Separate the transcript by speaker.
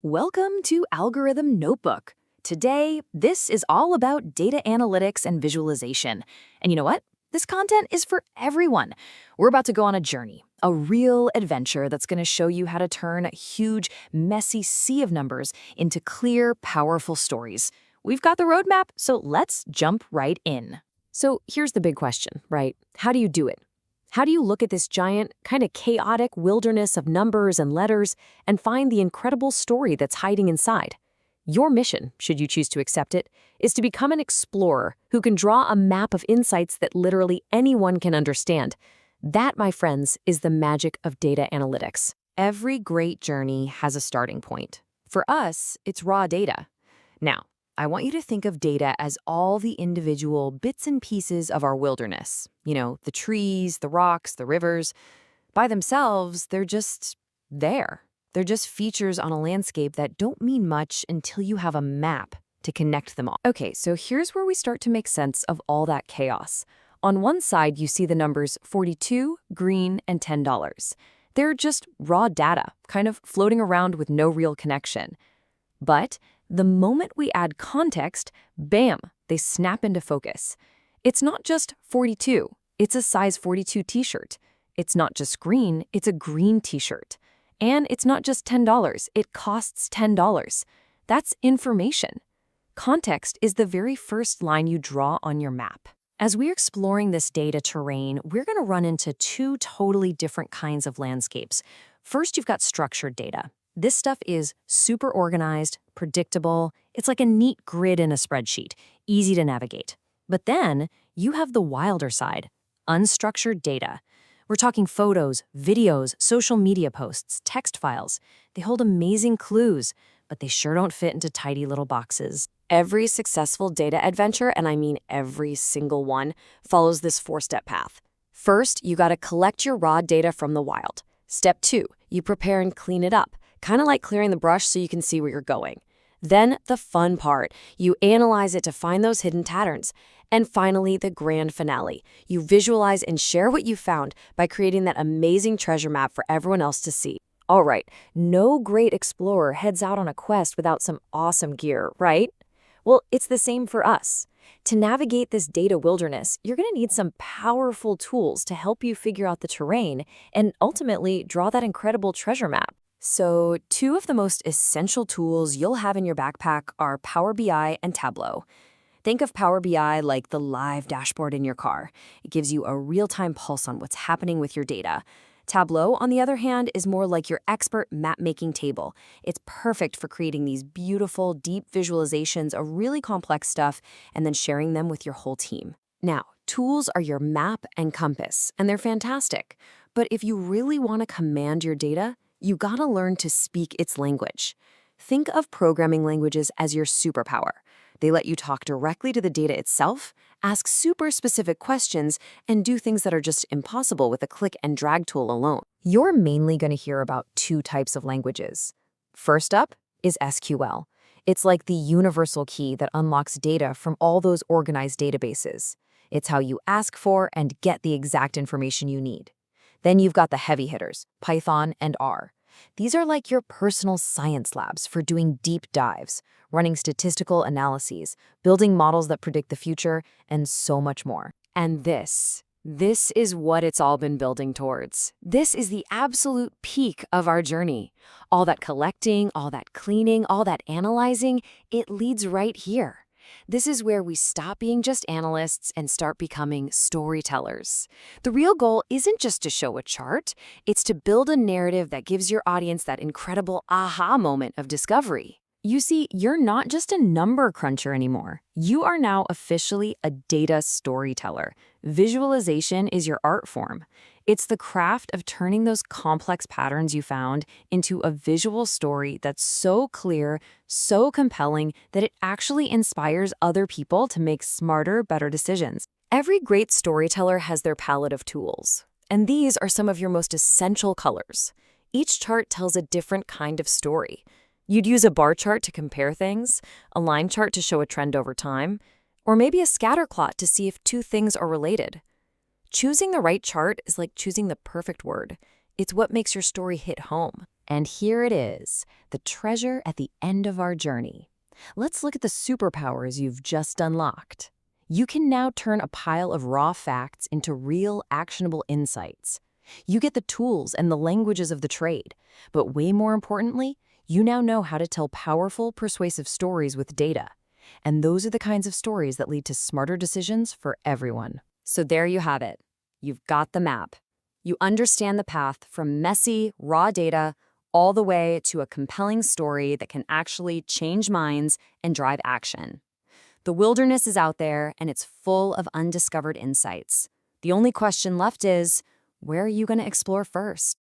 Speaker 1: Welcome to Algorithm Notebook. Today, this is all about data analytics and visualization. And you know what? This content is for everyone. We're about to go on a journey, a real adventure that's going to show you how to turn a huge, messy sea of numbers into clear, powerful stories. We've got the roadmap, so let's jump right in. So here's the big question, right? How do you do it? How do you look at this giant, kind of chaotic wilderness of numbers and letters and find the incredible story that's hiding inside? Your mission, should you choose to accept it, is to become an explorer who can draw a map of insights that literally anyone can understand. That, my friends, is the magic of data analytics. Every great journey has a starting point. For us, it's raw data. Now, I want you to think of data as all the individual bits and pieces of our wilderness. You know, the trees, the rocks, the rivers. By themselves, they're just there. They're just features on a landscape that don't mean much until you have a map to connect them all. Okay, so here's where we start to make sense of all that chaos. On one side, you see the numbers 42, green, and $10. They're just raw data, kind of floating around with no real connection. But the moment we add context, bam, they snap into focus. It's not just 42, it's a size 42 t-shirt. It's not just green, it's a green t-shirt. And it's not just $10, it costs $10. That's information. Context is the very first line you draw on your map. As we're exploring this data terrain, we're going to run into two totally different kinds of landscapes. First, you've got structured data. This stuff is super organized, predictable. It's like a neat grid in a spreadsheet, easy to navigate. But then you have the wilder side, unstructured data. We're talking photos, videos, social media posts, text files. They hold amazing clues, but they sure don't fit into tidy little boxes. Every successful data adventure, and I mean every single one, follows this four-step path. First, you got to collect your raw data from the wild. Step 2, you prepare and clean it up. Kind of like clearing the brush so you can see where you're going. Then the fun part, you analyze it to find those hidden patterns. And finally, the grand finale. You visualize and share what you found by creating that amazing treasure map for everyone else to see. All right, no great explorer heads out on a quest without some awesome gear, right? Well, it's the same for us. To navigate this data wilderness, you're going to need some powerful tools to help you figure out the terrain and ultimately draw that incredible treasure map. So, two of the most essential tools you'll have in your backpack are Power BI and Tableau. Think of Power BI like the live dashboard in your car. It gives you a real-time pulse on what's happening with your data. Tableau, on the other hand, is more like your expert map-making table. It's perfect for creating these beautiful, deep visualizations of really complex stuff and then sharing them with your whole team. Now, tools are your map and compass, and they're fantastic. But if you really want to command your data, you gotta learn to speak its language. Think of programming languages as your superpower. They let you talk directly to the data itself, ask super specific questions, and do things that are just impossible with a click and drag tool alone. You're mainly gonna hear about two types of languages. First up is SQL. It's like the universal key that unlocks data from all those organized databases. It's how you ask for and get the exact information you need. Then you've got the heavy hitters, Python and R. These are like your personal science labs for doing deep dives, running statistical analyses, building models that predict the future, and so much more. And this is what it's all been building towards. This is the absolute peak of our journey. All that collecting, all that cleaning, all that analyzing, it leads right here. This is where we stop being just analysts and start becoming storytellers. The real goal isn't just to show a chart, it's to build a narrative that gives your audience that incredible aha moment of discovery. You see, you're not just a number cruncher anymore. You are now officially a data storyteller. Visualization is your art form. It's the craft of turning those complex patterns you found into a visual story that's so clear, so compelling, that it actually inspires other people to make smarter, better decisions. Every great storyteller has their palette of tools, and these are some of your most essential colors. Each chart tells a different kind of story. You'd use a bar chart to compare things, a line chart to show a trend over time, or maybe a scatter plot to see if two things are related. Choosing the right chart is like choosing the perfect word. It's what makes your story hit home. And here it is, the treasure at the end of our journey. Let's look at the superpowers you've just unlocked. You can now turn a pile of raw facts into real, actionable insights. You get the tools and the languages of the trade, but way more importantly, you now know how to tell powerful, persuasive stories with data. And those are the kinds of stories that lead to smarter decisions for everyone.
Speaker 2: So there you have it. You've got the map. You understand the path from messy, raw data all the way to a compelling story that can actually change minds and drive action. The wilderness is out there, and it's full of undiscovered insights. The only question left is, where are you going to explore first?